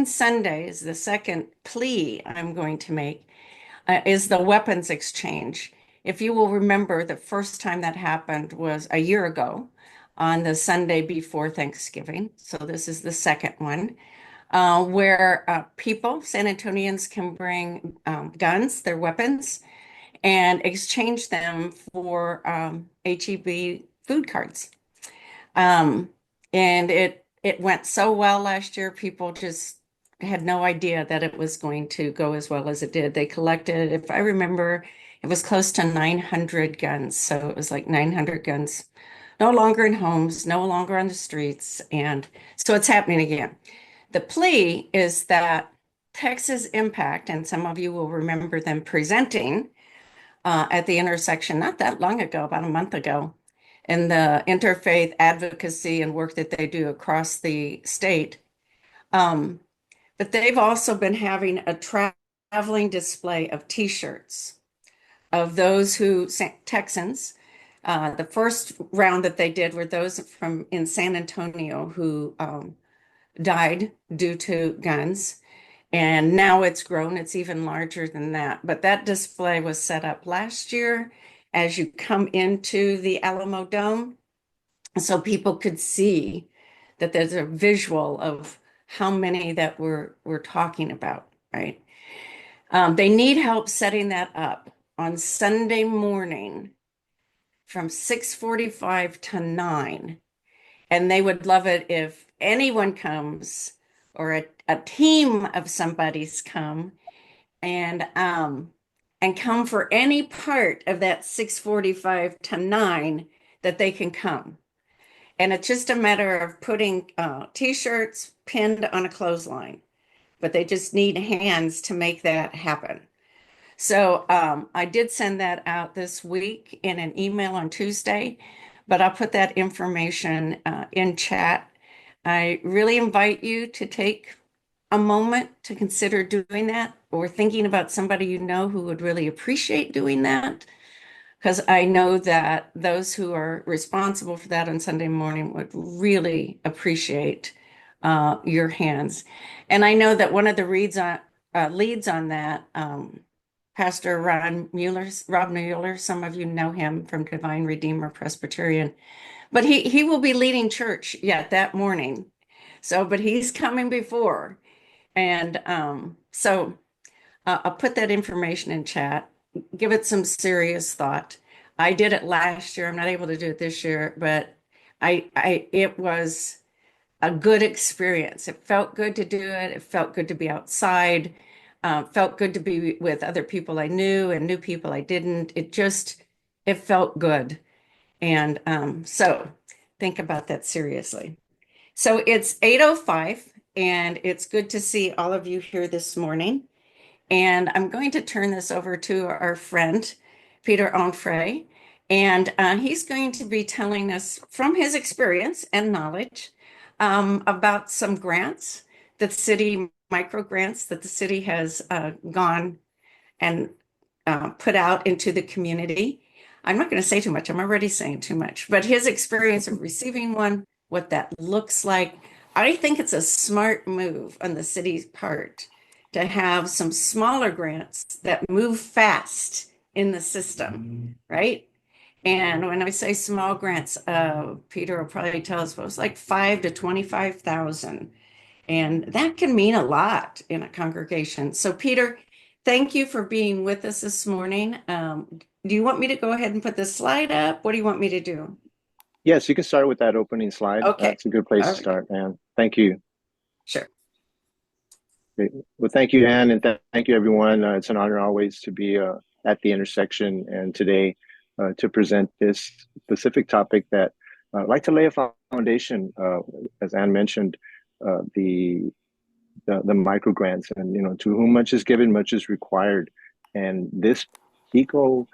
coming Sunday is the second plea I'm going to make, is the weapons exchange. If you will remember, the first time that happened was a year ago on the Sunday before Thanksgiving. So this is the second one, where people, San Antonians, can bring guns, their weapons, and exchange them for HEB food cards. Um, and it went so well last year, people just had no idea that it was going to go as well as it did. They collected, if I remember, it was close to 900 guns. So it was like 900 guns, no longer in homes, no longer on the streets. And so it's happening again. The plea is that Texas Impact, and some of you will remember them presenting at the intersection not that long ago, about a month ago, in the interfaith advocacy and work that they do across the state. Um, but they've also been having a traveling display of T-shirts of those who, Texans, the first round that they did were those from in San Antonio who died due to guns. And now it's grown, it's even larger than that. But that display was set up last year as you come into the Alamo Dome, so people could see that there's a visual of how many that we're talking about, right? They need help setting that up on Sunday morning from 6:45 to 9. And they would love it if anyone comes or a team of somebody's come and come for any part of that 6:45 to 9 that they can come. And it's just a matter of putting T-shirts pinned on a clothesline, but they just need hands to make that happen. So I did send that out this week in an email on Tuesday, but I'll put that information in chat. I really invite you to take a moment to consider doing that or thinking about somebody you know who would really appreciate doing that. Because I know that those who are responsible for that on Sunday morning would really appreciate your hands. And I know that one of the leads on that, Pastor Rob Mueller, some of you know him from Divine Redeemer Presbyterian, but he will be leading church yet that morning. So, but he's coming before. And I'll put that information in chat. Give it some serious thought. I did it last year. I'm not able to do it this year, but it was a good experience. It felt good to do it. It felt good to be outside. Felt good to be with other people I knew and new people I didn't. It felt good. And so think about that seriously. So it's 8:05, and it's good to see all of you here this morning. And I'm going to turn this over to our friend, Peter Onofre, and he's going to be telling us from his experience and knowledge about some grants that the city, micro grants that the city has gone and put out into the community. I'm not going to say too much. I'm already saying too much, but his experience of receiving one, what that looks like. I think it's a smart move on the city's part to have some smaller grants that move fast in the system, right? And when I say small grants, Peter will probably tell us, well, it's like 5 to 25,000. And that can mean a lot in a congregation. So Peter, thank you for being with us this morning. Do you want me to go ahead and put the slide up? What do you want me to do? Yes, you can start with that opening slide. Okay. That's a good place All to right. start, Anne. Thank you. Sure. Great. Well, thank you, Anne, and thank you, everyone. It's an honor always to be at the intersection and today to present this specific topic that I'd like to lay a foundation, as Anne mentioned, the micro grants, and to whom much is given, much is required. And this EcoSA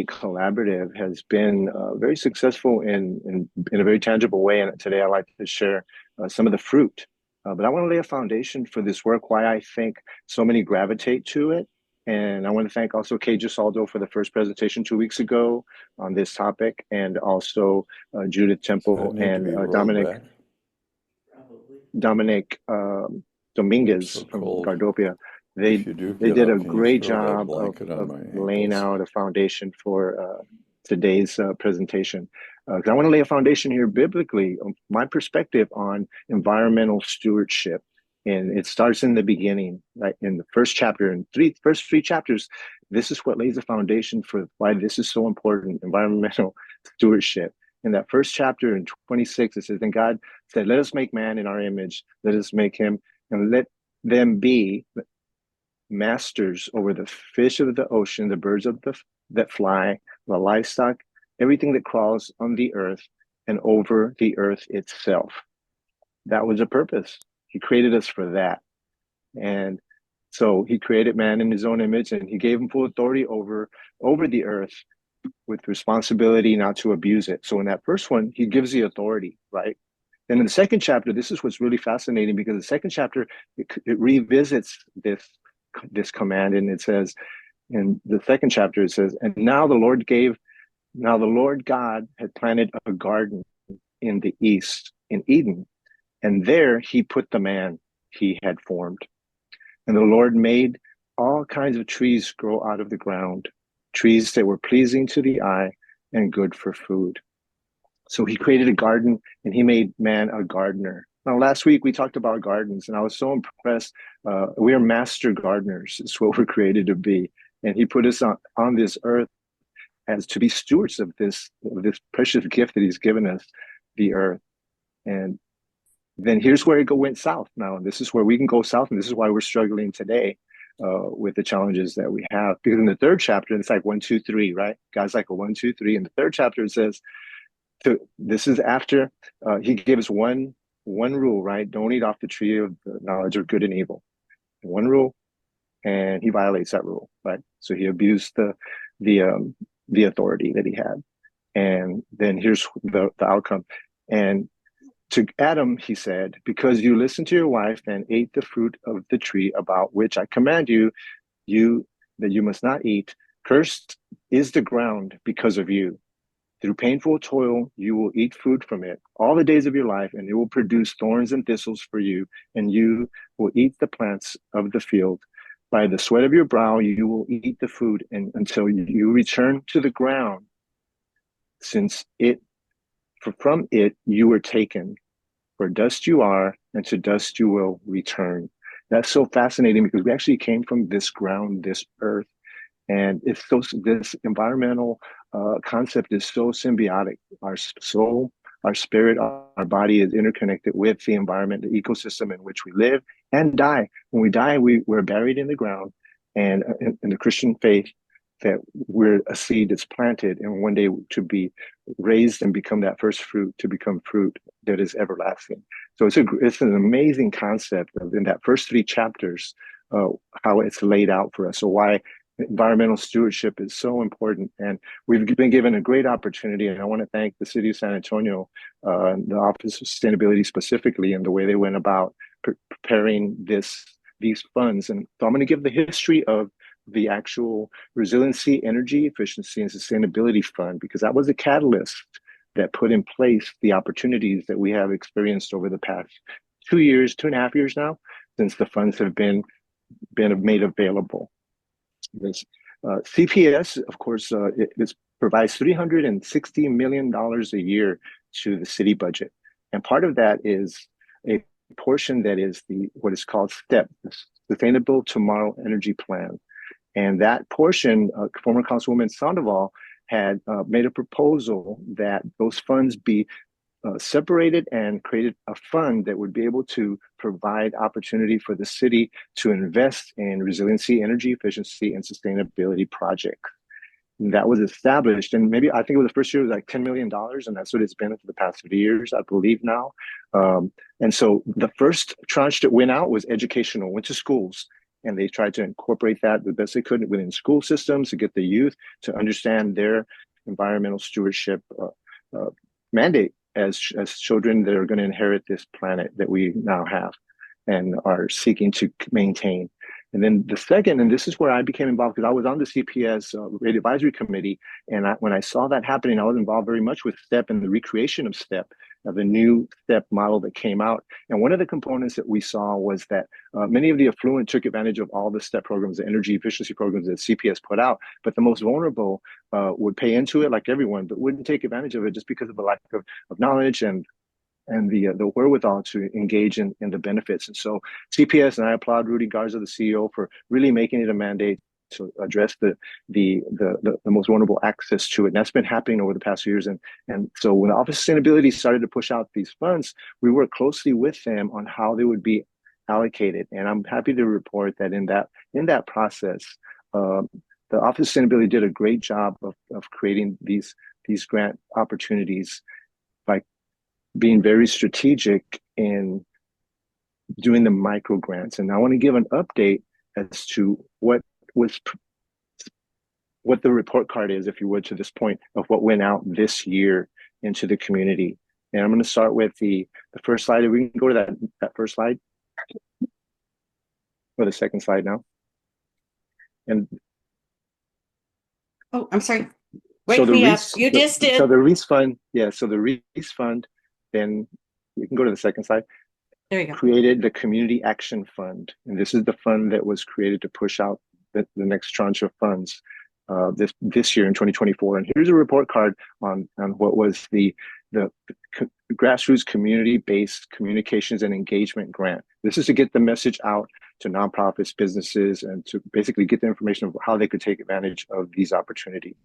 collaborative has been very successful in a very tangible way. And today I'd like to share some of the fruit. But I want to lay a foundation for this work, why I think so many gravitate to it. And I want to thank also Kay Gisaldo for the first presentation 2 weeks ago on this topic, and also Judith Temple and Dominic. Dominic It's Dominguez so from cold. Gardopia. If They you do they get did up, a can you great throw that job blanket on of my laying ankles? out a foundation for today's presentation. 'Cause I want to lay a foundation here biblically, my perspective on environmental stewardship. And it starts in the beginning, right? In the first chapter, in first three chapters, this is what lays the foundation for why this is so important, environmental stewardship. In that first chapter in 26, it says, then God said, let us make man in our image, let us make him, and let them be masters over the fish of the ocean, the birds of the that fly, the livestock, everything that crawls on the earth, and over the earth itself. That was a purpose. He created us for that. And so he created man in his own image, and he gave him full authority over the earth with responsibility not to abuse it. So in that first one, he gives the authority, right? Then in the second chapter, this is what's really fascinating, because the second chapter, it revisits this command, and it says in the second chapter, it says, and now the Lord God had planted a garden in the east, in Eden, and there he put the man he had formed. And the Lord made all kinds of trees grow out of the ground, trees that were pleasing to the eye and good for food. So he created a garden, and he made man a gardener. Now, last week we talked about gardens, and I was so impressed. We are master gardeners. It's what we're created to be. And he put us on this earth as to be stewards of this precious gift that he's given us, the earth. And then here's where it went south now. And this is where we can go south. And this is why we're struggling today with the challenges that we have. Because in the third chapter, it's like 1, 2, 3, right? God's like a 1, 2, 3. In the third chapter, it says, this is after he gives one rule, right? Don't eat off the tree of the knowledge of good and evil. One rule, and he violates that rule, right? So he abused the authority that he had. And then here's the outcome. And to Adam, he said, because you listened to your wife and ate the fruit of the tree about which I command you that you must not eat, cursed is the ground because of you. Through painful toil, you will eat food from it all the days of your life, and it will produce thorns and thistles for you, and you will eat the plants of the field. By the sweat of your brow, you will eat the food until you return to the ground, since from it you were taken. For dust you are, and to dust you will return. That's so fascinating, because we actually came from this ground, this earth. And it's this environmental concept is so symbiotic. Our soul, our spirit, our body is interconnected with the environment, the ecosystem in which we live and die. When we die, we're buried in the ground. And in the Christian faith, that we're a seed that's planted, and one day to be raised and become that first fruit, to become fruit that is everlasting. So it's an amazing concept in that first three chapters, how it's laid out for us. So why environmental stewardship is so important. And we've been given a great opportunity. And I want to thank the city of San Antonio, the Office of Sustainability specifically, and the way they went about preparing these funds. And so I'm going to give the history of the actual Resiliency, Energy Efficiency, and Sustainability Fund, because that was a catalyst that put in place the opportunities that we have experienced over the past 2.5 years now, since the funds have been made available. This CPS, of course, it provides $360 million a year to the city budget. And part of that is a portion that is what is called STEP, the Sustainable Tomorrow Energy Plan. And that portion, former Councilwoman Sandoval had made a proposal that those funds be separated and created a fund that would be able to provide opportunity for the city to invest in resiliency, energy efficiency, and sustainability projects. And that was established, and maybe I think it was the first year was like $10 million, and that's what it's been for the past 50 years, I believe now. And so the first tranche that went out was educational, went to schools, and they tried to incorporate that the best they could within school systems to get the youth to understand their environmental stewardship mandate as children that are going to inherit this planet that we now have and are seeking to maintain. And then the second, and this is where I became involved because I was on the CPS rate advisory committee. And when I saw that happening, I was involved very much with STEP and the recreation of STEP, of the new STEP model that came out. And one of the components that we saw was that many of the affluent took advantage of all the STEP programs, the energy efficiency programs that CPS put out. But the most vulnerable would pay into it like everyone, but wouldn't take advantage of it just because of the lack of knowledge and the wherewithal to engage in the benefits. And so CPS, and I applaud Rudy Garza, the CEO, for really making it a mandate to address the most vulnerable access to it. And that's been happening over the past few years. And so when the Office of Sustainability started to push out these funds, we worked closely with them on how they would be allocated. And I'm happy to report that in that process, the Office of Sustainability did a great job of creating these grant opportunities by being very strategic in doing the micro grants. And I want to give an update as to what the report card is, if you would, to this point of what went out this year into the community. And I'm going to start with the first slide. If we can go to that first slide, or the second slide now. And Oh, I'm sorry. Wake so me up. You just did. So the REIS fund, so the REIS fund, then you can go to the second slide. There you go. Created the Community Action Fund. And this is the fund that was created to push out the next tranche of funds this year in 2024. And here's a report card on what was the grassroots community-based communications and engagement grant. This is to get the message out to nonprofits, businesses, and to basically get the information of how they could take advantage of these opportunities.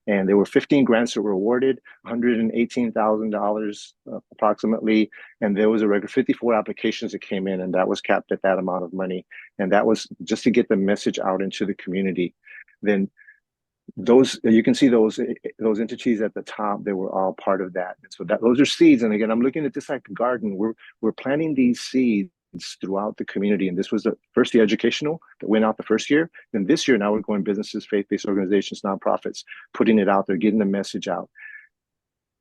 And there were 15 grants that were awarded, $118,000 approximately. And there was a record 54 applications that came in, and that was capped at that amount of money. And that was just to get the message out into the community. Then you can see those entities at the top, they were all part of that. And so those are seeds. And again, I'm looking at this like a garden. We're planting these seeds throughout the community. And this was the educational that went out the first year. And this year, now we're going businesses, faith-based organizations, nonprofits, putting it out there, getting the message out.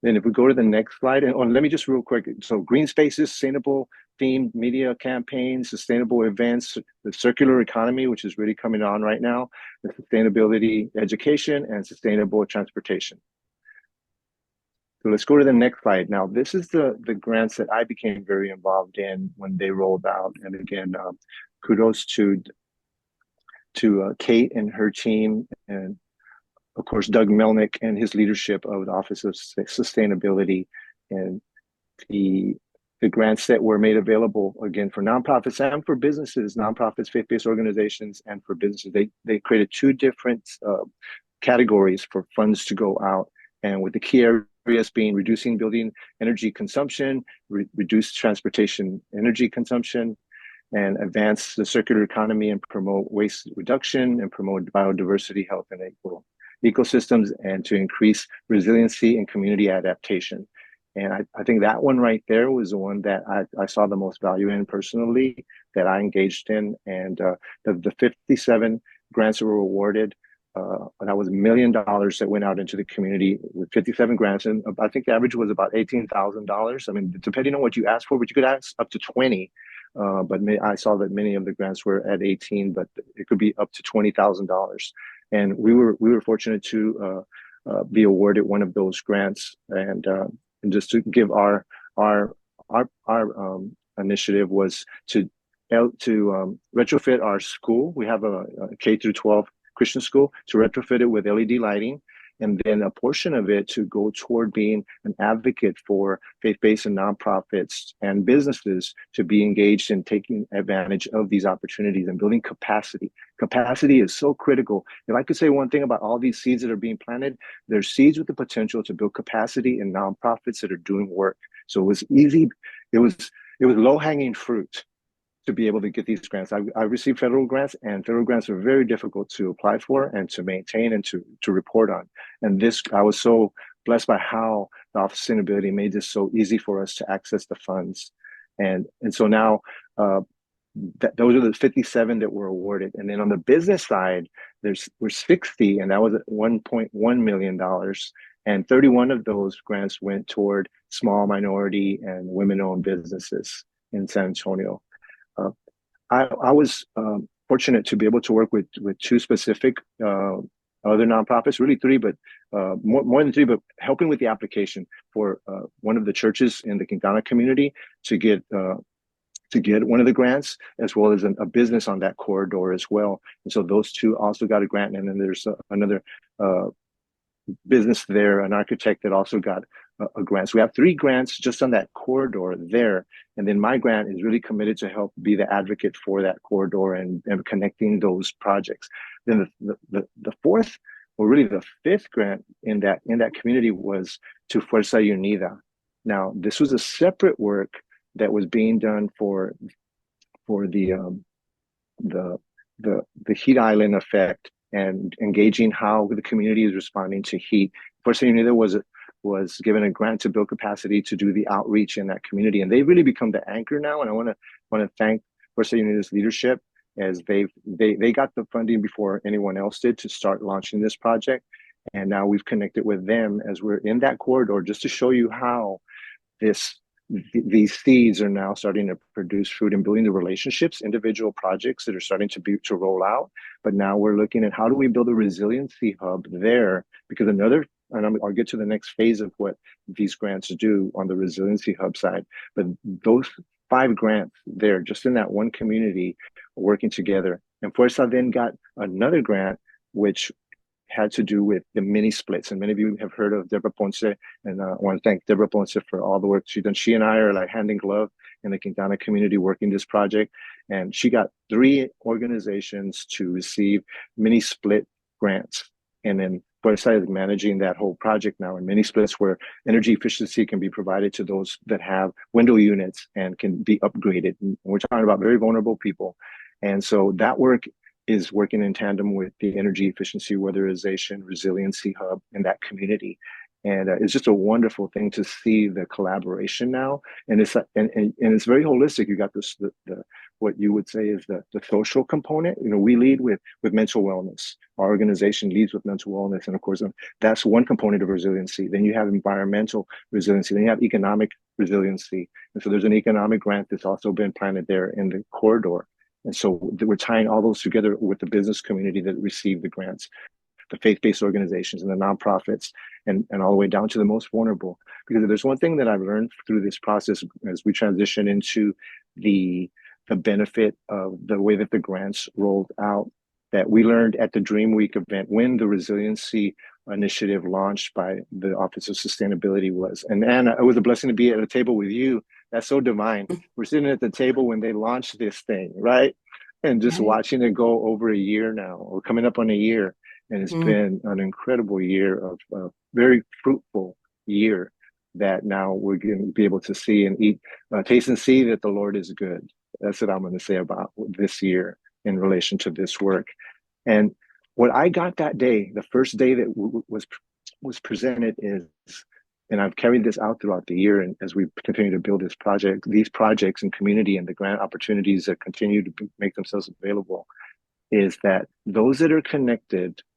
Then if we go to the next slide, and let me just real quick. So green spaces, sustainable themed media campaigns, sustainable events, the circular economy, which is really coming on right now, the sustainability education, and sustainable transportation. So let's go to the next slide. Now, this is the grants that I became very involved in when they rolled out. And again, kudos to Kate and her team, and of course, Doug Melnick and his leadership of the Office of Sustainability, and the grants that were made available, again, for nonprofits and for businesses, nonprofits, faith-based organizations, and for businesses. They created two different categories for funds to go out. And with the key areas being reducing building energy consumption, reduce transportation energy consumption, and advance the circular economy and promote waste reduction and promote biodiversity, health, and ecosystems, and to increase resiliency and community adaptation. And I think that one right there was the one that I saw the most value in personally, that I engaged in. And the 57 grants that were awarded, that was $1 million that went out into the community with 57 grants. And I think the average was about $18,000. I mean, depending on what you ask for, but you could ask up to 20. But I saw that many of the grants were at 18, but it could be up to $20,000. And we were fortunate to be awarded one of those grants. And just to give our initiative was to retrofit our school. We have a K through 12 Christian school, to retrofit it with LED lighting, and then a portion of it to go toward being an advocate for faith-based and nonprofits and businesses to be engaged in taking advantage of these opportunities and building capacity. Capacity is so critical. If I could say one thing about all these seeds that are being planted, there's seeds with the potential to build capacity in nonprofits that are doing work. So it was easy. It was low-hanging fruit to be able to get these grants. I received federal grants, and federal grants are very difficult to apply for and to maintain and to report on. And this, I was so blessed by how the Office of Sustainability made this so easy for us to access the funds. And so now, those are the 57 that were awarded. And then on the business side, we're 60, and that was at $1.1 million. And 31 of those grants went toward small minority and women-owned businesses in San Antonio. I was fortunate to be able to work with two specific other nonprofits, really three, but more than three, but helping with the application for one of the churches in the Quintana community to get one of the grants, as well as a business on that corridor as well. And so those two also got a grant, and then there's another business there, an architect that also got a grant. So we have three grants just on that corridor there. And then my grant is really committed to help be the advocate for that corridor and connecting those projects. Then the fourth, or really the fifth grant in that community was to Fuerza Unida. Now, this was a separate work that was being done for the heat island effect and engaging how the community is responding to heat. Fuerza Unida was given a grant to build capacity to do the outreach in that community, and they've really become the anchor now. And I want to thank Fuerza Unida's leadership, as they got the funding before anyone else did to start launching this project, and now we've connected with them as we're in that corridor, just to show you how these seeds are now starting to produce fruit and building the relationships, individual projects that are starting to roll out. But now we're looking at how do we build a resiliency hub there, because I'll get to the next phase of what these grants do on the resiliency hub side. But those 5 grants there, just in that one community, working together. And Fuerza then got another grant, which had to do with the mini splits. And many of you have heard of Deborah Ponce, and I want to thank Deborah Ponce for all the work she's done. She and I are like hand in glove in the Quintana community working this project. And she got 3 organizations to receive mini split grants. And then Fuerza is managing that whole project now in mini splits, where energy efficiency can be provided to those that have window units and can be upgraded. And we're talking about very vulnerable people. And so that work is working in tandem with the energy efficiency, weatherization, resiliency hub in that community. And it's just a wonderful thing to see the collaboration now. And it's very holistic. You got this, the what you would say is the social component. You know, we lead with mental wellness. Our organization leads with mental wellness. And of course, that's one component of resiliency. Then you have environmental resiliency. Then you have economic resiliency. And so there's an economic grant that's also been planted there in the corridor. And so we're tying all those together with the business community that received the grants, the faith-based organizations and the nonprofits, and all the way down to the most vulnerable. Because if there's one thing that I've learned through this process as we transition into the benefit of the way that the grants rolled out, that we learned at the Dream Week event when the resiliency initiative launched by the Office of Sustainability was. And Anna, it was a blessing to be at a table with you. That's so divine. We're sitting at the table when they launched this thing, right? And just watching it go over a year now, or coming up on a year. And it's been an incredible year of very fruitful year that now we're going to be able to see and eat, taste and see that the Lord is good. That's what I'm going to say about this year in relation to this work. And what I got that day, the first day that was presented is, and I've carried this out throughout the year, and as we continue to build these projects and community and the grant opportunities that continue to make themselves available, is that those that are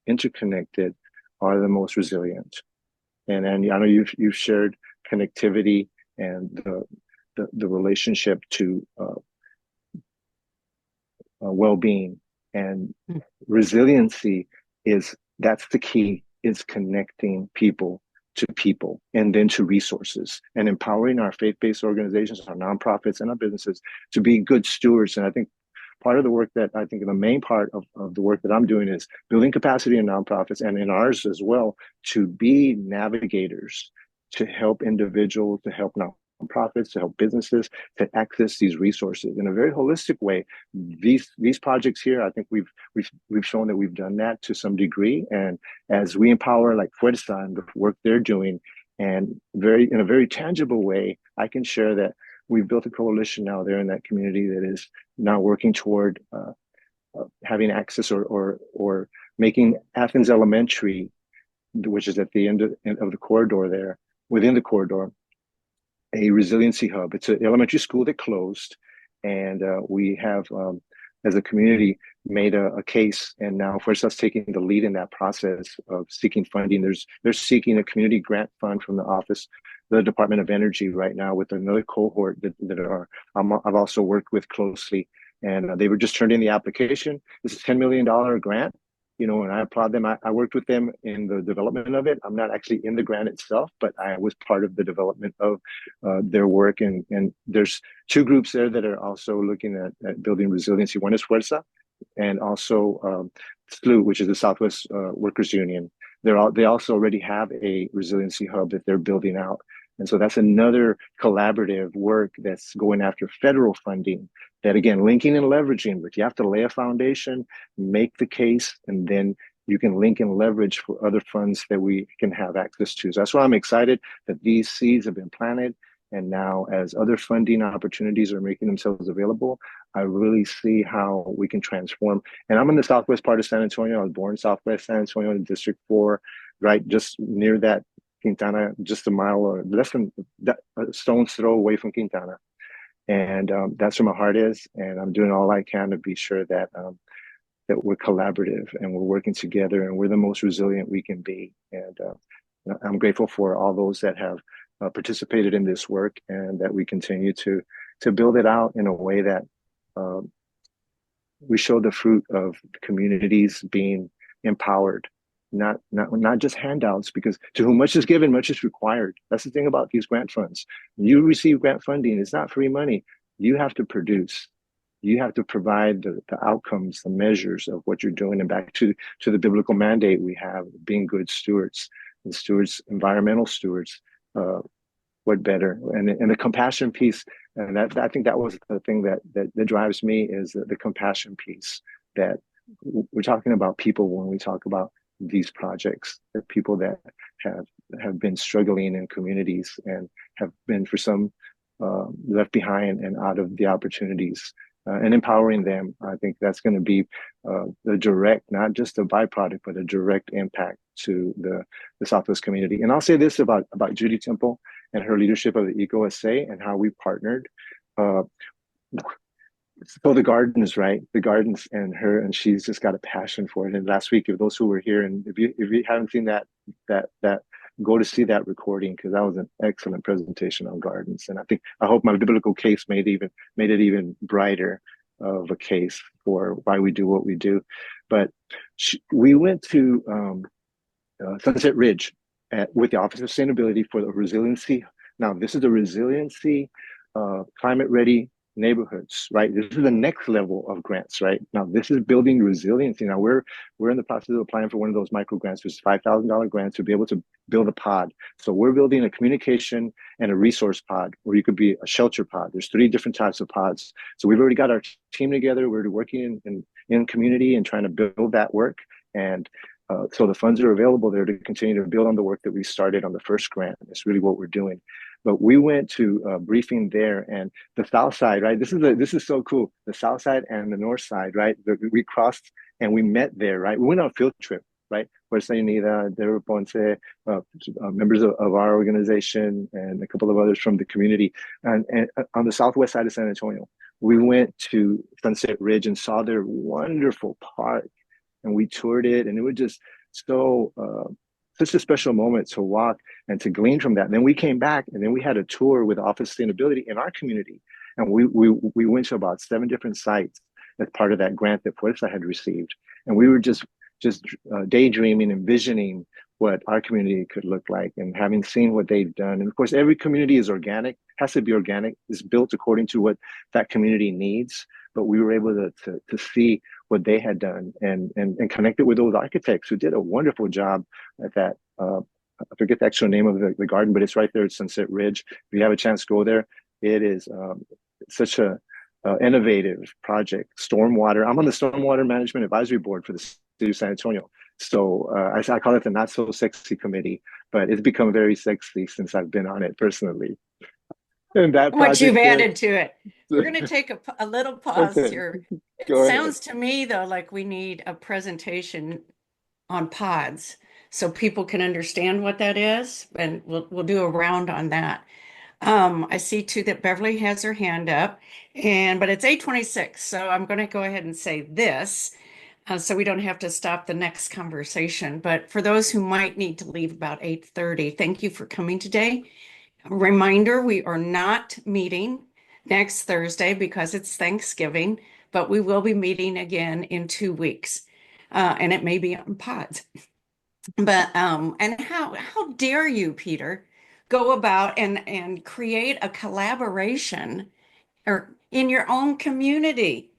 interconnected, are the most resilient. And I know you've shared connectivity and the relationship to well-being, and resiliency that's the key, is connecting people to people, and then to resources, and empowering our faith-based organizations, our nonprofits, and our businesses to be good stewards. And I think part of the work that I think the main part of the work that I'm doing is building capacity in nonprofits, and in ours as well, to be navigators, to help individuals, to help nonprofits, to help businesses to access these resources in a very holistic way. These projects here, I think we've shown that we've done that to some degree. And as we empower like Fuerza and the work they're doing, and in a very tangible way, I can share that we've built a coalition now there in that community that is now working toward having access or making Athens Elementary, which is at the end of the corridor there, within the corridor, a resiliency hub. It's an elementary school that closed, and we have, as a community, made a case, and now Fuerza's taking the lead in that process of seeking funding. They're seeking a community grant fund from the Department of Energy right now, with another cohort that I've also worked with closely, and they were just turned in the application. This is $10 million grant, and I applaud them. I worked with them in the development of it. I'm not actually in the grant itself, but I was part of the development of their work. And there's two groups there that are also looking at building resiliency. One is Fuerza, and also SLU, which is the Southwest Workers Union. They also already have a resiliency hub that they're building out. And so that's another collaborative work that's going after federal funding that, again, linking and leveraging, but you have to lay a foundation, make the case, and then you can link and leverage for other funds that we can have access to. So that's why I'm excited that these seeds have been planted. And now as other funding opportunities are making themselves available, I really see how we can transform. And I'm in the southwest part of San Antonio. I was born in Southwest San Antonio in District 4, right just near that Quintana, just a mile or less than a stone's throw away from Quintana. And that's where my heart is. And I'm doing all I can to be sure that that we're collaborative and we're working together and we're the most resilient we can be. And I'm grateful for all those that have participated in this work, and that we continue to build it out in a way that we show the fruit of communities being empowered. Not just handouts, because to whom much is given, much is required. That's the thing about these grant funds. When you receive grant funding, it's not free money. You have to produce. You have to provide the outcomes, the measures of what you're doing. And back to the biblical mandate we have, being good stewards, and stewards, environmental stewards, what better? And the compassion piece, and that I think that was the thing that drives me, is the compassion piece, that we're talking about people when we talk about these projects, the people that have been struggling in communities and have been, for some, left behind and out of the opportunities, and empowering them. I think that's going to be the direct, not just a byproduct, but a direct impact to the Southwest community. And I'll say this about Judy Temple and her leadership of the EcoSA and how we partnered. So the gardens, right? The gardens and her, and she's just got a passion for it. And last week, if those who were here, and if you haven't seen that, go to see that recording, because that was an excellent presentation on gardens. And I hope my biblical case made it even brighter of a case for why we do what we do. But we went to Sunset Ridge with the Office of Sustainability for the resiliency. Now, this is the resiliency, climate ready neighborhoods, right? This is the next level of grants, right? Now, this is building resiliency. Now, we're in the process of applying for one of those micro grants, which is $5,000 grants to be able to build a pod. So we're building a communication and a resource pod, or you could be a shelter pod. There's 3 different types of pods. So we've already got our team together. We're working in community and trying to build that work. And so the funds are available there to continue to build on the work that we started on the first grant. It's really what we're doing. But we went to a briefing there, and the south side, right? This is so cool. The south side and the north side, right? We crossed and we met there, right? We went on a field trip, right? Fuerza Unida, Deborah Ponce, members of our organization, and a couple of others from the community. And on the southwest side of San Antonio, we went to Sunset Ridge and saw their wonderful park, and we toured it, and it was just so such a special moment to walk and to glean from that. And then we came back, and then we had a tour with Office of Sustainability in our community, and we went to about 7 different sites as part of that grant that Fuerza had received, and we were just daydreaming, envisioning what our community could look like, and having seen what they've done. And of course, every community is organic, has to be organic, is built according to what that community needs. But we were able to see what they had done and connect it with those architects who did a wonderful job at that. I forget the actual name of the garden, but it's right there at Sunset Ridge. If you have a chance, go there. It is such a innovative project. Stormwater. I'm on the Stormwater Management Advisory Board for the City of San Antonio. So I call it the Not So Sexy Committee, but it's become very sexy since I've been on it personally. And that What you've project added to it. We're going to take a little pause Okay. here. It Go sounds to me, though, like we need a presentation on pods so people can understand what that is, and we'll do a round on that. I see too that Beverly has her hand up, but it's 8:26, so I'm going to go ahead and say this, so we don't have to stop the next conversation. But for those who might need to leave about 8:30, thank you for coming today. A reminder, we are not meeting next Thursday because it's Thanksgiving, but we will be meeting again in 2 weeks. And it may be on pods. But and how dare you, Peter, go about and create a collaboration or in your own community?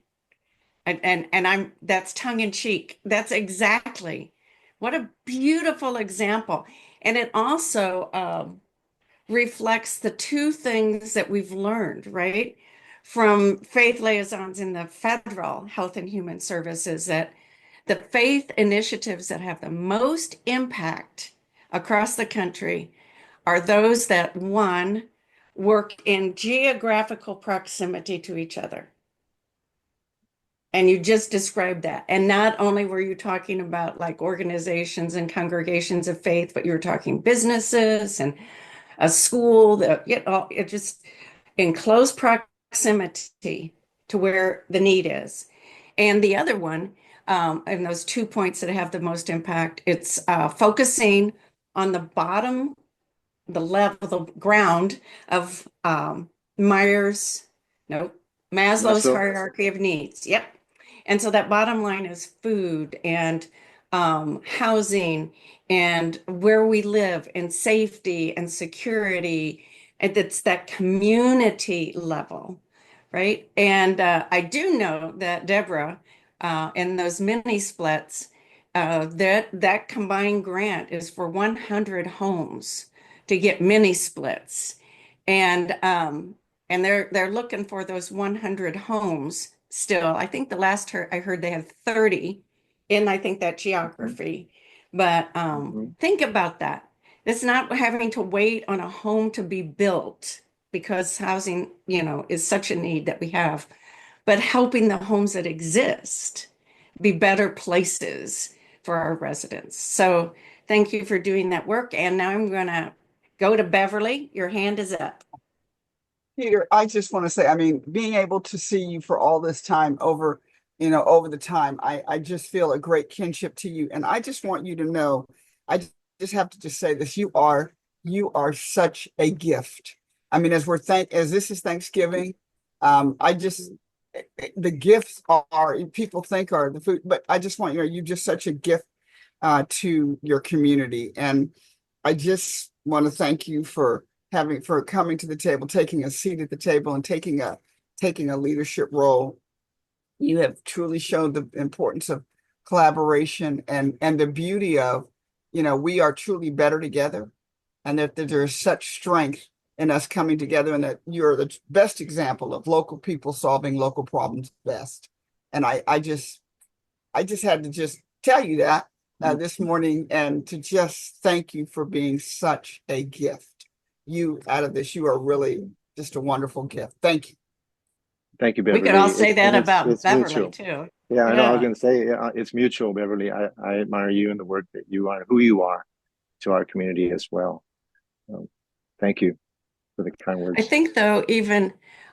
And I'm that's tongue in cheek. That's exactly what a beautiful example. And it also reflects the two things that we've learned, right? From faith liaisons in the federal Health and Human Services, that the faith initiatives that have the most impact across the country are those that, one, work in geographical proximity to each other. And you just described that. And not only were you talking about like organizations and congregations of faith, but you were talking businesses and a school that, it just in close proximity to where the need is. And the other one, and those 2 points that have the most impact, it's focusing on the bottom, the level, the ground of Myers, no, Maslow's Maslow. hierarchy of needs. Yep. And so that bottom line is food and housing and where we live and safety and security. And it's that community level, right? And I do know that Deborah, in those mini splits, that combined grant is for 100 homes to get mini splits. And they're looking for those 100 homes still. I think the last I heard they had 30 in, I think, that geography. But think about that. It's not having to wait on a home to be built because housing, is such a need that we have, but helping the homes that exist be better places for our residents. So thank you for doing that work. And now I'm going to go to Beverly. Your hand is up. Peter, I just want to say, I mean, being able to see you for all this time over the time, I just feel a great kinship to you. And I just want you to know, I just have to just say this, you are such a gift. I mean, as this is Thanksgiving, the gifts are, people think are the food, but I just want you to know, you're just such a gift to your community. And I just want to thank you for coming to the table, taking a seat at the table, and taking a leadership role. You have truly shown the importance of collaboration and the beauty of, we are truly better together, and that there is such strength in us coming together, and that you're the best example of local people solving local problems best. And I just had to just tell you that this morning, and to just thank you for being such a gift. You are really just a wonderful gift. Thank you. Thank you, Beverly. We could all say that about it's Beverly mutual. too. Yeah, I know. I was going to say it's mutual, Beverly. I admire you and the work that you are, who you are to our community as well. Thank you for the kind words. I think though,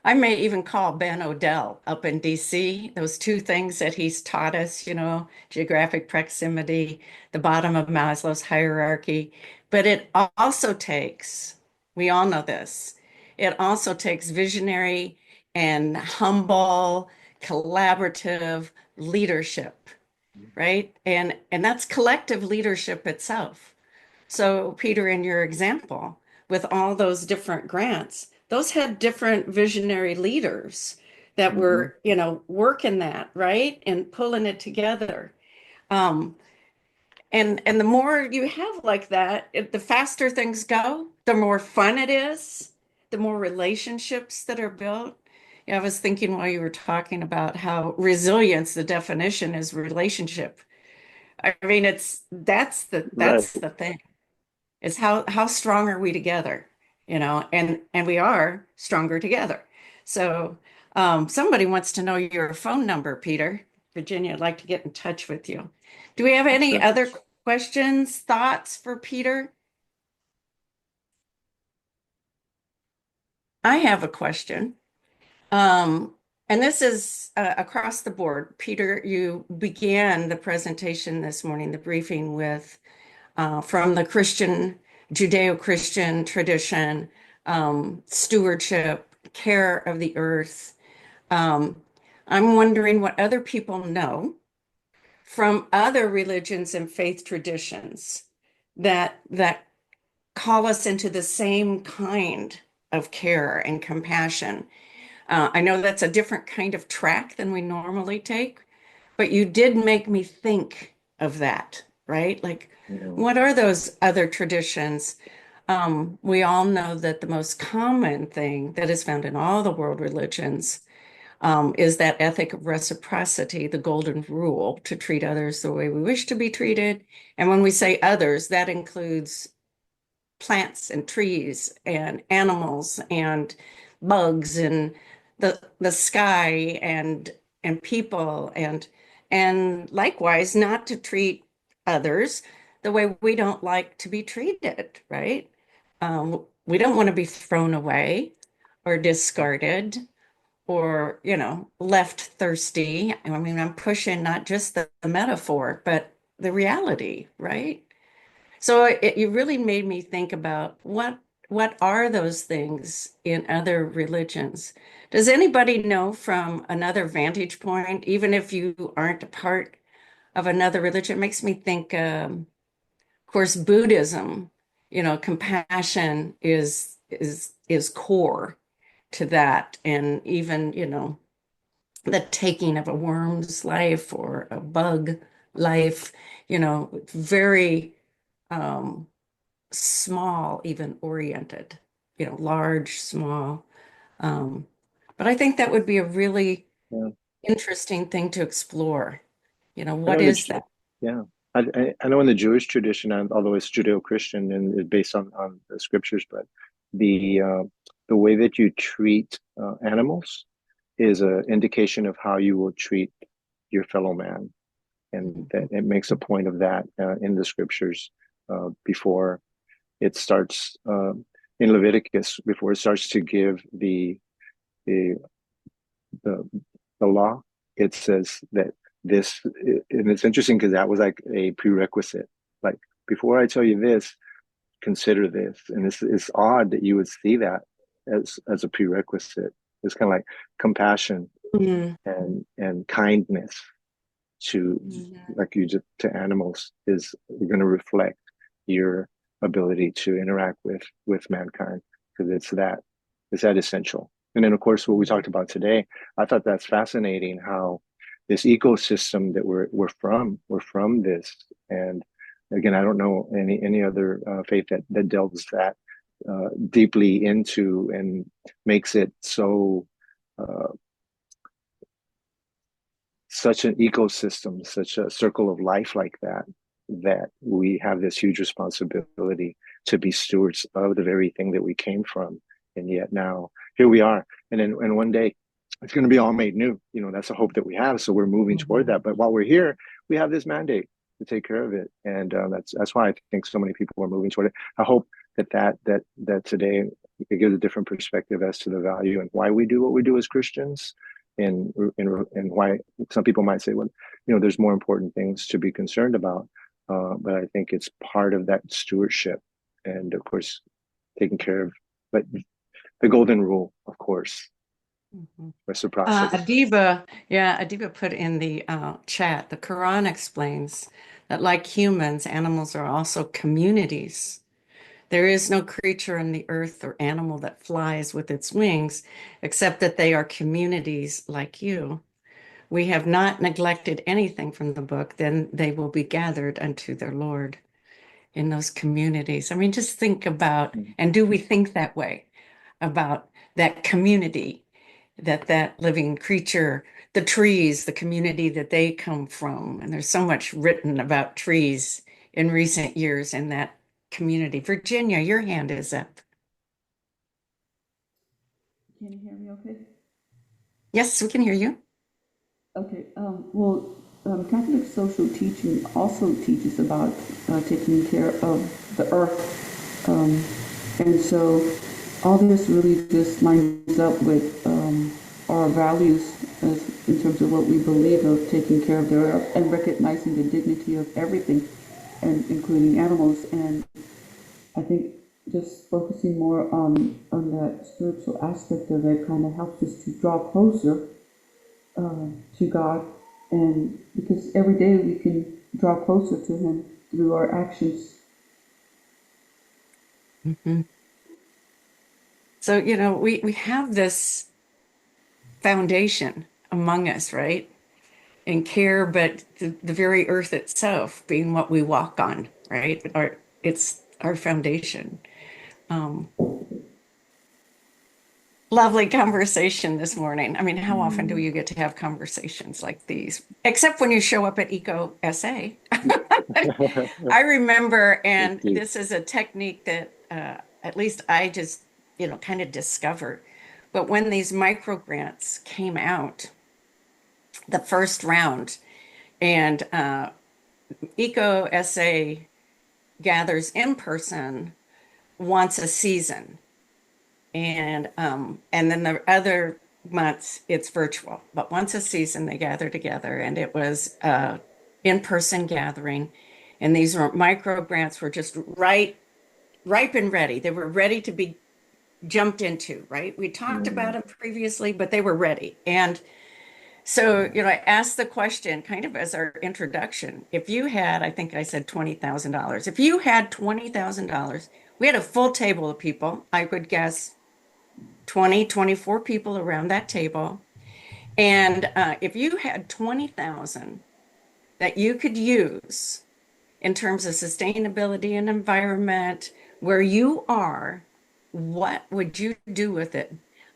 I may even call Ben Odell up in DC, those two things that he's taught us, geographic proximity, the bottom of Maslow's hierarchy. But it also takes, we all know this, it also takes visionary and humble, collaborative leadership, right? And that's collective leadership itself. So, Peter, in your example, with all those different grants, those had different visionary leaders that were, working that, right? And pulling it together. And the more you have like that, the faster things go, the more fun it is, the more relationships that are built. I was thinking while you were talking about how resilience, the definition is relationship. I mean, that's the thing. Is how strong are we together, and we are stronger together. So somebody wants to know your phone number, Peter. Virginia, I'd like to get in touch with you. Do we have any other questions, thoughts for Peter? I have a question. And this is across the board. Peter, you began the presentation this morning, the briefing with from the Judeo-Christian tradition, stewardship, care of the earth. I'm wondering what other people know from other religions and faith traditions that call us into the same kind of care and compassion. I know that's a different kind of track than we normally take, but you did make me think of that, right? Like, Yeah. what are those other traditions? We all know that the most common thing that is found in all the world religions is that ethic of reciprocity, the golden rule to treat others the way we wish to be treated. And when we say others, that includes plants and trees and animals and bugs and the sky and people and likewise not to treat others the way we don't like to be treated, right? We don't want to be thrown away or discarded or, left thirsty. I mean, I'm pushing not just the metaphor, but the reality, right? So you really made me think about what are those things in other religions? Does anybody know from another vantage point, even if you aren't a part of another religion? It makes me think, of course, Buddhism, compassion is core to that, and even, the taking of a worm's life or a bug life, very um, small, even oriented, large, small. Um, but I think that would be a really Yeah. interesting thing to explore. I know What in the is that? yeah. I know in the Jewish tradition, although it's Judeo-Christian and it's based on the scriptures, but the way that you treat animals is an indication of how you will treat your fellow man, and that it makes a point of that in the scriptures before it starts in Leviticus, before it starts to give the the, the law. It says that this, and it's interesting because that was like a prerequisite. Like, before I tell you this, consider this. And it's odd that you would see that as a prerequisite. It's kind of like compassion Mm, and kindness to, mhm, like you just, to animals is going to reflect your ability to interact with mankind, because it's that essential. And then of course what we talked about today, I thought that's fascinating, how this ecosystem that we're from this. And again, I don't know any other faith that delves that deeply into and makes it so uh, such an ecosystem, such a circle of life like that, that we have this huge responsibility to be stewards of the very thing that we came from. And yet now here we are. And one day it's going to be all made new. That's a hope that we have. So we're moving toward mhm. that. But while we're here, we have this mandate to take care of it. And that's why I think so many people are moving toward it. I hope that today it gives a different perspective as to the value and why we do what we do as Christians, and why some people might say, well, there's more important things to be concerned about. But I think it's part of that stewardship, and of course, taking care of, but the golden rule, of course, Mhm. reciprocity. Adiba put in the chat, the Quran explains that like humans, animals are also communities. There is no creature on the earth or animal that flies with its wings, except that they are communities like you. We have not neglected anything from the book, then they will be gathered unto their Lord in those communities. I mean, just think about, and do we think that way about that community, that living creature, the trees, the community that they come from? And there's so much written about trees in recent years in that community. Virginia, your hand is up. Can you hear me okay? Yes, we can hear you. Okay, Catholic social teaching also teaches about taking care of the earth. And so all this really just lines up with our values in terms of what we believe of taking care of the earth and recognizing the dignity of everything, and including animals. And I think just focusing more on that spiritual aspect of it kind of helps us to draw closer to God, and because every day we can draw closer to Him through our actions. Mhm. So, we have this foundation among us, right? And care, but the very earth itself being what we walk on, right? It's our foundation. Um, Lovely conversation this morning. I mean, how often do you get to have conversations like these? Except when you show up at EcoSA. I remember, Thank and you. this is a technique that at least I just, kind of discovered. But when these micro grants came out, the first round, and EcoSA gathers in person once a season, and then the other months it's virtual. But once a season they gather together, and it was in-person gathering, and these were micro grants were just ripe and ready. They were ready to be jumped into, right? We talked about them previously, but they were ready. And so, I asked the question kind of as our introduction. If you had, I think I said $20,000. If you had $20,000, we had a full table of people. I would guess 20, 24 people around that table. And if you had 20,000 that you could use in terms of sustainability and environment where you are, what would you do with it?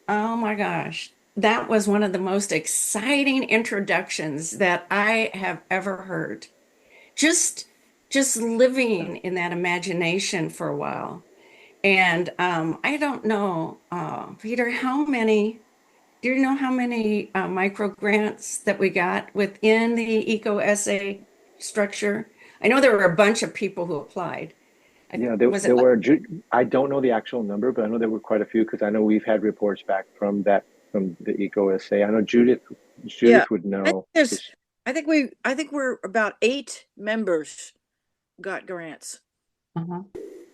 Oh my gosh. That was one of the most exciting introductions that I have ever heard. Just just living in that imagination for a while. And I don't know, Peter, do you know how many micro grants that we got within the Eco Essay structure? I know there were a bunch of people who applied. Yeah, Was it there like, were, I don't know the actual number, but I know there were quite a few because I know we've had reports back from from the EcoSA. I know Yeah, Judith would I think know. there's, I think we're about 8 members got grants. uh-huh.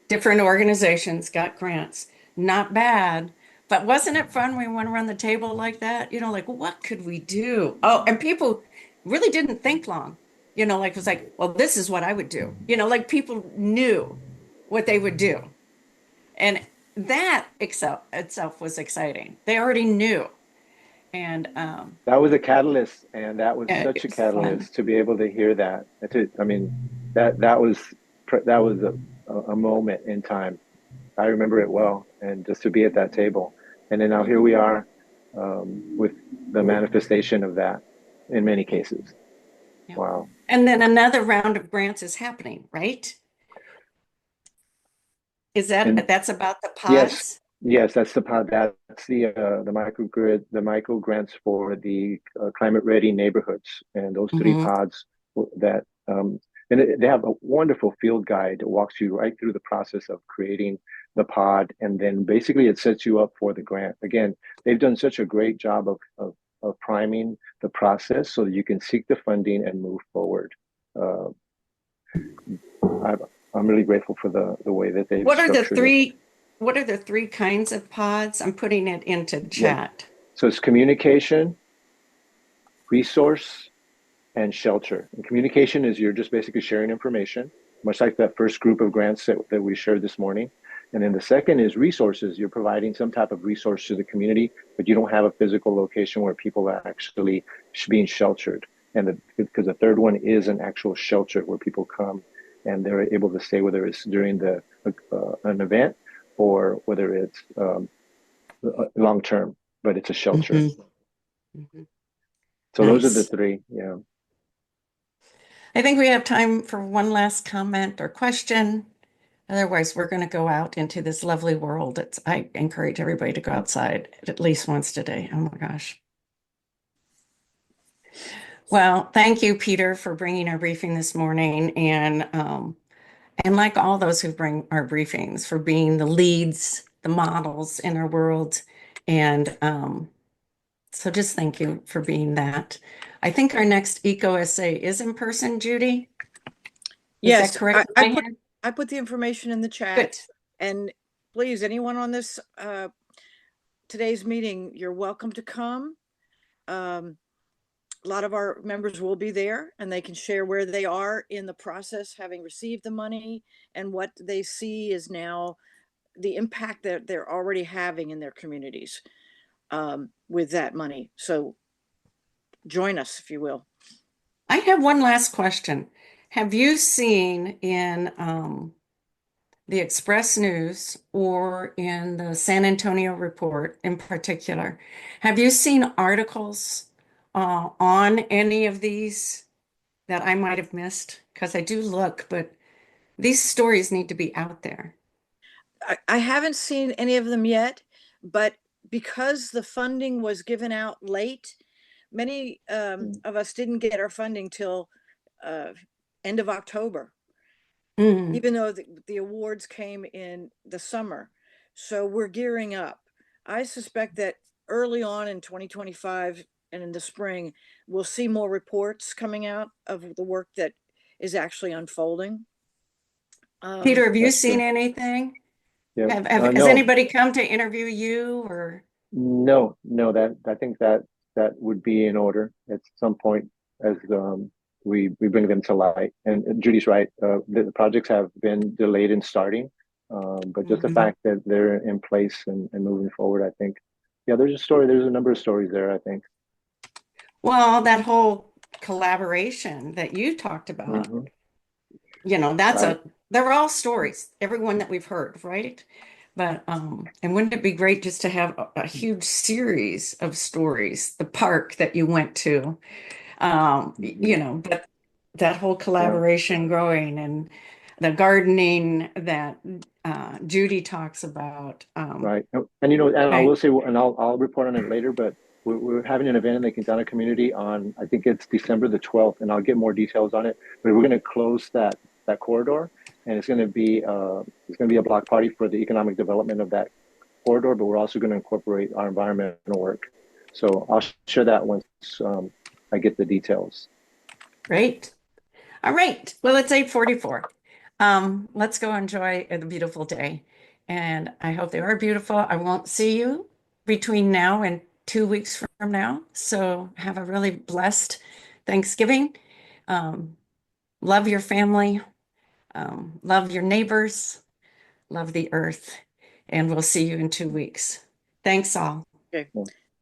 Different organizations got grants? Not bad. But wasn't it fun when we went around the table like that? Like, what could we do? Oh, and people really didn't think long. Like, it was like, well, this is what I would do. Like people knew what they would do. And that itself was exciting. They already knew. And That was a catalyst, and that was it such a was fun. catalyst to be able to hear that. I mean, that was a moment in time. I remember it well, and just to be at that table, and then now here we are with the manifestation of that in many cases. Yeah. Wow. And then another round of grants is happening, right? And That's about the yes, pods? yes, that's that's the microgrid, the micro grants for the climate ready neighborhoods, and those three Hmm. pods that and they have a wonderful field guide that walks you right through the process of creating the pod, and then basically it sets you up for the grant. Again, they've done such a great job of priming the process so that you can seek the funding and move forward. Uh, I, I'm really grateful for the way that they've What are the structured it. three what are the three kinds of pods? I'm putting it into Yeah. chat. So it's communication, resource, and shelter. And communication is you're just basically sharing information, much like that first group of grants that we shared this morning. And then the second is resources. You're providing some type of resource to the community, but you don't have a physical location where people are actually being sheltered. And because the third one is an actual shelter where people come and they're able to stay, whether it's during an event or whether it's long term, but it's a shelter. Mhm. Mhm. So those are the Nice. three. Yeah. I think we have time for one last comment or question. Otherwise, we're going to go out into this lovely world. I encourage everybody to go outside at least once today. Oh my gosh. Well, thank you, Peter, for bringing our briefing this morning, and like all those who bring our briefings, for being the leads, the models in our world, and so just thank you for being that. I think our next Eco Essay is in person, Judy. Is that Yes, correct? I put the information in the Good. chat, and please, anyone on this today's meeting, you're welcome to come. a lot of our members will be there and they can share where they are in the process, having received the money and what they see is now the impact that they're already having in their communities with that money. So join us, if you will. I have one last question. Have you seen in the Express News or in the San Antonio Report in particular, have you seen articles on any of these that I might have missed? Because I do look, but these stories need to be out there. I haven't seen any of them yet, but because the funding was given out late, many of us didn't get our funding till end of October, Mm. even though the awards came in the summer. So we're gearing up. I suspect that early on in 2025 and in the spring, we'll see more reports coming out of the work that is actually unfolding. Peter, have you That's seen true. anything? Yeah. Has No, anybody come to interview you or? no, that I think that would be in order at some point as we bring them to light. And Judy's right. The projects have been delayed in starting, but just the Mhm. fact that they're in place and moving forward, I think. Yeah, there's a story. There's a number of stories there, I think. Well, that whole collaboration that you talked about, Hmm. that's Right. they're all stories, everyone that we've heard, right? But and wouldn't it be great just to have a huge series of stories, the park that you went to, but that whole Yeah. collaboration growing and the gardening that Judy talks about. Right. And and I I, will say, and I'll report on it later, but we're having an event in the Quintana community on, I think it's December the 12th, and I'll get more details on it. But we're going to close that corridor, and it's going to be a block party for the economic development of that corridor. But we're also going to incorporate our environmental work. So I'll share that once I get the details. Great. All right. Well, it's 8:44. Let's go enjoy the beautiful day. And I hope they are beautiful. I won't see you between now and 2 weeks from now. So have a really blessed Thanksgiving. Um, love your family, love your neighbors, love the earth. And we'll see you in 2 weeks. Thanks all. Okay. Yeah.